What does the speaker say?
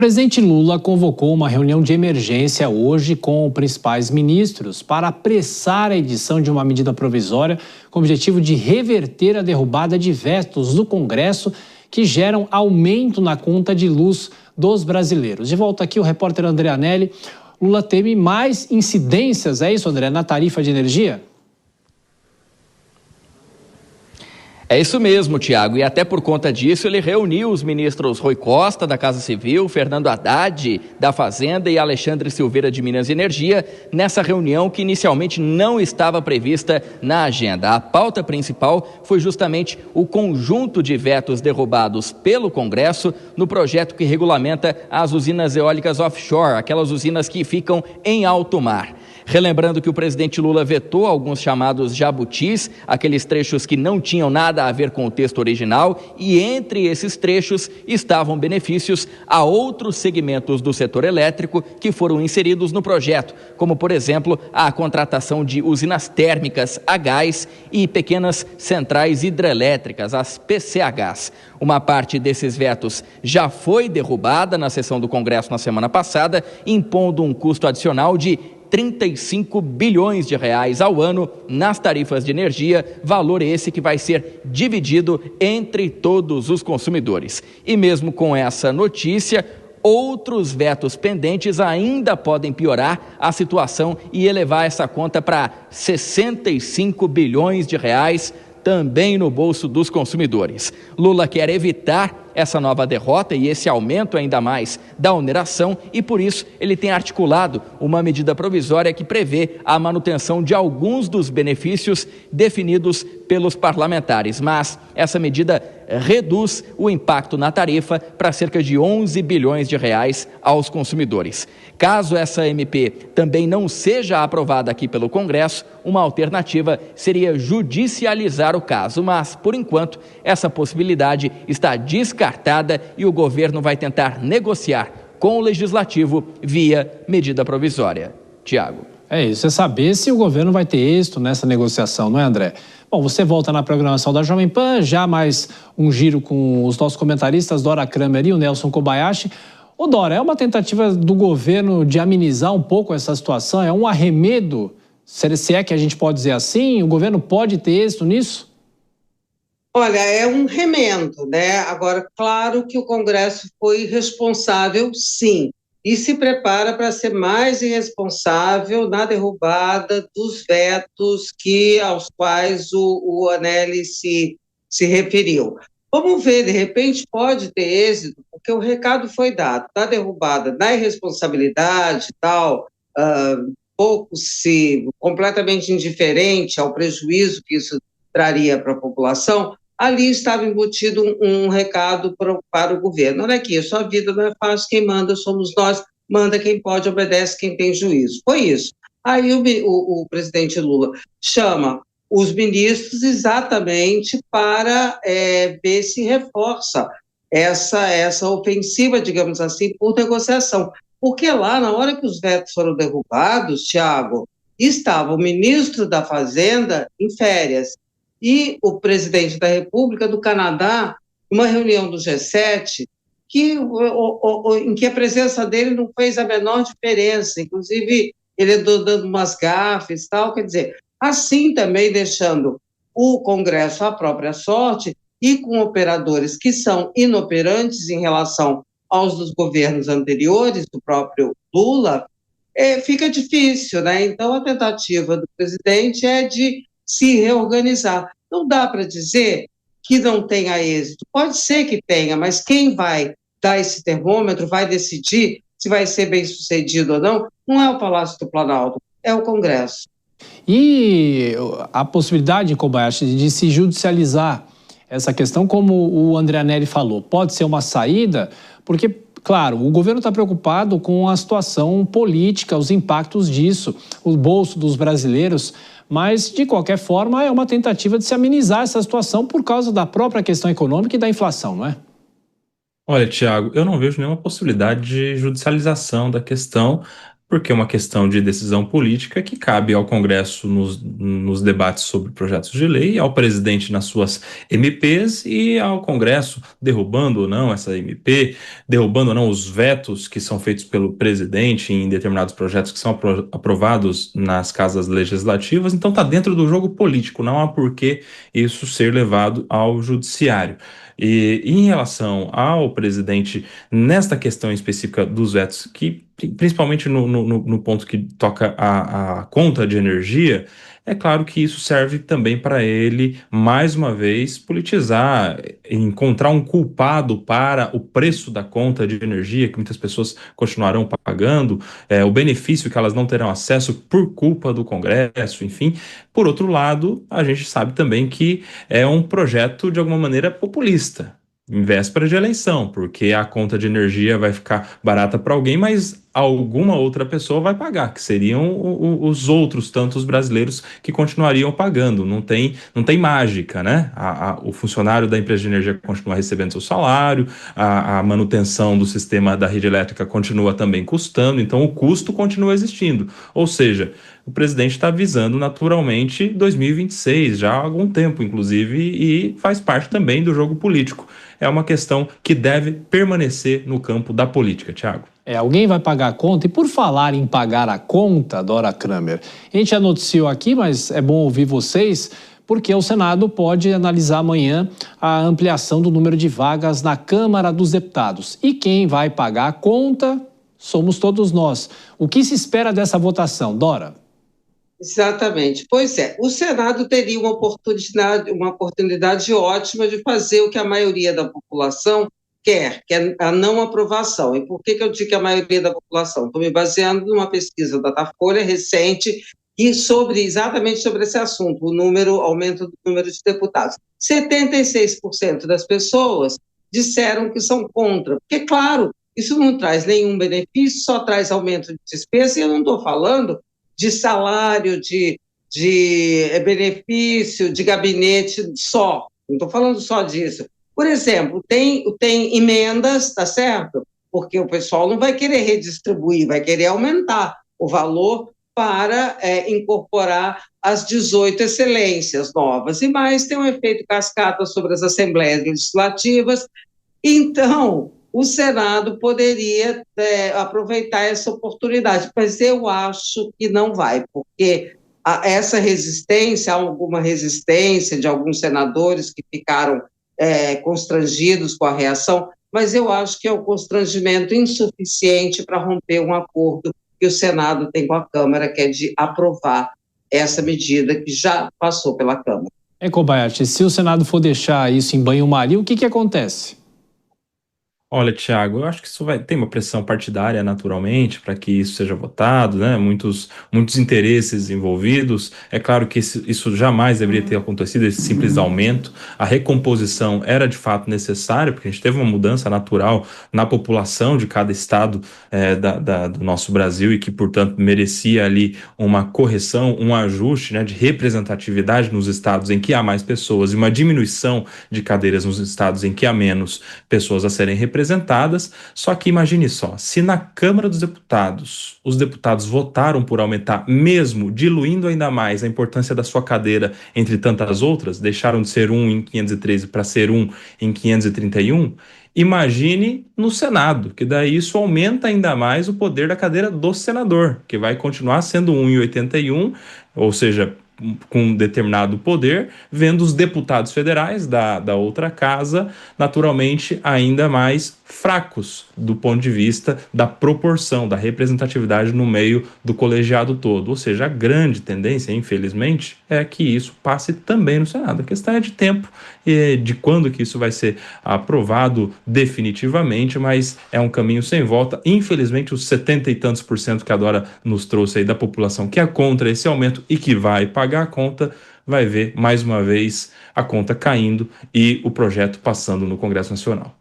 O presidente Lula convocou uma reunião de emergência hoje com os principais ministros para apressar a edição de uma medida provisória com o objetivo de reverter a derrubada de vetos do Congresso que geram aumento na conta de luz dos brasileiros. De volta aqui o repórter André Anelli. Lula teme mais incidências, é isso, André, na tarifa de energia? É isso mesmo, Tiago, e até por conta disso ele reuniu os ministros Rui Costa, da Casa Civil, Fernando Haddad, da Fazenda e Alexandre Silveira, de Minas e Energia, nessa reunião que inicialmente não estava prevista na agenda. A pauta principal foi justamente o conjunto de vetos derrubados pelo Congresso no projeto que regulamenta as usinas eólicas offshore, aquelas usinas que ficam em alto mar. Relembrando que o presidente Lula vetou alguns chamados jabutis, aqueles trechos que não tinham nada a ver com o texto original, e entre esses trechos estavam benefícios a outros segmentos do setor elétrico que foram inseridos no projeto, como, por exemplo, a contratação de usinas térmicas a gás e pequenas centrais hidrelétricas, as PCHs. Uma parte desses vetos já foi derrubada na sessão do Congresso na semana passada, impondo um custo adicional de 35 bilhões de reais ao ano nas tarifas de energia, valor esse que vai ser dividido entre todos os consumidores. E mesmo com essa notícia, outros vetos pendentes ainda podem piorar a situação e elevar essa conta para 65 bilhões de reais, também no bolso dos consumidores. Lula quer evitar essa nova derrota e esse aumento ainda mais da oneração e, por isso, ele tem articulado uma medida provisória que prevê a manutenção de alguns dos benefícios definidos pelos parlamentares. Mas essa medida reduz o impacto na tarifa para cerca de 11 bilhões de reais aos consumidores. Caso essa MP também não seja aprovada aqui pelo Congresso, uma alternativa seria judicializar o caso, mas, por enquanto, essa possibilidade está descartada e o governo vai tentar negociar com o Legislativo via medida provisória. Tiago. É isso, é saber se o governo vai ter êxito nessa negociação, não é, André? Bom, você volta na programação da Jovem Pan, já mais um giro com os nossos comentaristas, Dora Kramer e o Nelson Kobayashi. Ô Dora, é uma tentativa do governo de amenizar um pouco essa situação? É um arremedo? Se é que a gente pode dizer assim? O governo pode ter êxito nisso? Olha, é um remendo, né? Agora, claro que o Congresso foi responsável, sim, e se prepara para ser mais irresponsável na derrubada dos vetos aos quais o Anelli se referiu. Vamos ver, de repente pode ter êxito, porque o recado foi dado, da derrubada, da irresponsabilidade e tal, completamente indiferente ao prejuízo que isso traria para a população, ali estava embutido um recado para o governo. Olha aqui, sua vida não é fácil, quem manda somos nós, manda quem pode, obedece quem tem juízo. Foi isso. Aí o presidente Lula chama os ministros exatamente para ver se reforça essa ofensiva, digamos assim, por negociação. Porque lá, na hora que os vetos foram derrubados, Tiago, estava o ministro da Fazenda em férias e o presidente da República do Canadá, uma reunião do G7, em que a presença dele não fez a menor diferença, inclusive ele dando umas gafes e tal, quer dizer, assim também deixando o Congresso à própria sorte e com operadores que são inoperantes em relação aos dos governos anteriores, do próprio Lula, fica difícil, né? Então, a tentativa do presidente é de se reorganizar. Não dá para dizer que não tenha êxito. Pode ser que tenha, mas quem vai dar esse termômetro, vai decidir se vai ser bem sucedido ou não é o Palácio do Planalto, é o Congresso. E a possibilidade, Kobayashi, de se judicializar essa questão, como o André Anelli falou, pode ser uma saída, porque, claro, o governo está preocupado com a situação política, os impactos disso, o bolso dos brasileiros, mas, de qualquer forma, é uma tentativa de se amenizar essa situação por causa da própria questão econômica e da inflação, não é? Olha, Tiago, eu não vejo nenhuma possibilidade de judicialização da questão, porque é uma questão de decisão política que cabe ao Congresso nos debates sobre projetos de lei, ao presidente nas suas MPs e ao Congresso derrubando ou não essa MP, derrubando ou não os vetos que são feitos pelo presidente em determinados projetos que são aprovados nas casas legislativas. Então está dentro do jogo político, não há por que isso ser levado ao judiciário. E em relação ao presidente, nesta questão específica dos vetos, que principalmente no ponto que toca a conta de energia, é claro que isso serve também para ele, mais uma vez, politizar, encontrar um culpado para o preço da conta de energia, que muitas pessoas continuarão pagando, o benefício que elas não terão acesso por culpa do Congresso, enfim. Por outro lado, a gente sabe também que é um projeto, de alguma maneira, populista, em véspera de eleição, porque a conta de energia vai ficar barata para alguém, mas alguma outra pessoa vai pagar, que seriam os outros tantos brasileiros que continuariam pagando. Não tem mágica, né? O funcionário da empresa de energia continua recebendo seu salário, a manutenção do sistema da rede elétrica continua também custando, então o custo continua existindo. Ou seja, o presidente está visando naturalmente 2026, já há algum tempo, inclusive, e faz parte também do jogo político. É uma questão que deve permanecer no campo da política, Thiago. Alguém vai pagar a conta. E por falar em pagar a conta, Dora Kramer, a gente já noticiou aqui, mas é bom ouvir vocês, porque o Senado pode analisar amanhã a ampliação do número de vagas na Câmara dos Deputados. E quem vai pagar a conta somos todos nós. O que se espera dessa votação, Dora? Exatamente. Pois é, o Senado teria uma oportunidade ótima de fazer o que a maioria da população quer, que é a não aprovação. E por que eu digo que a maioria da população? Estou me baseando numa pesquisa da Datafolha recente e exatamente sobre esse assunto, aumento do número de deputados. 76% das pessoas disseram que são contra, porque, claro, isso não traz nenhum benefício, só traz aumento de despesa, e eu não estou falando de salário, de benefício, de gabinete só. Não estou falando só disso. Por exemplo, tem emendas, tá certo? Porque o pessoal não vai querer redistribuir, vai querer aumentar o valor para incorporar as 18 excelências novas. E mais, tem um efeito cascata sobre as assembleias legislativas. Então, o Senado poderia aproveitar essa oportunidade, mas eu acho que não vai, porque essa resistência, há alguma resistência de alguns senadores que ficaram constrangidos com a reação, mas eu acho que é um constrangimento insuficiente para romper um acordo que o Senado tem com a Câmara, que é de aprovar essa medida que já passou pela Câmara. Kobayashi, se o Senado for deixar isso em banho-maria, o que acontece? Olha, Thiago, eu acho que isso vai ter uma pressão partidária naturalmente para que isso seja votado, né? Muitos interesses envolvidos. É claro que isso jamais deveria ter acontecido, esse simples aumento. A recomposição era de fato necessária, porque a gente teve uma mudança natural na população de cada estado do nosso Brasil e que, portanto, merecia ali uma correção, um ajuste, né, de representatividade nos estados em que há mais pessoas e uma diminuição de cadeiras nos estados em que há menos pessoas a serem representadas. Só que imagine só, se na Câmara dos Deputados os deputados votaram por aumentar, mesmo diluindo ainda mais a importância da sua cadeira entre tantas outras, deixaram de ser 1 em 513 para ser 1 em 531, imagine no Senado, que daí isso aumenta ainda mais o poder da cadeira do senador, que vai continuar sendo 1 em 81, ou seja, com um determinado poder, vendo os deputados federais da outra casa, naturalmente, ainda mais fracos do ponto de vista da proporção, da representatividade no meio do colegiado todo. Ou seja, a grande tendência, infelizmente, é que isso passe também no Senado. A questão é de tempo e de quando que isso vai ser aprovado definitivamente, mas é um caminho sem volta. Infelizmente, os 70 e tantos % que a Dora nos trouxe aí da população que é contra esse aumento e que vai pagar a conta, vai ver, mais uma vez, a conta caindo e o projeto passando no Congresso Nacional.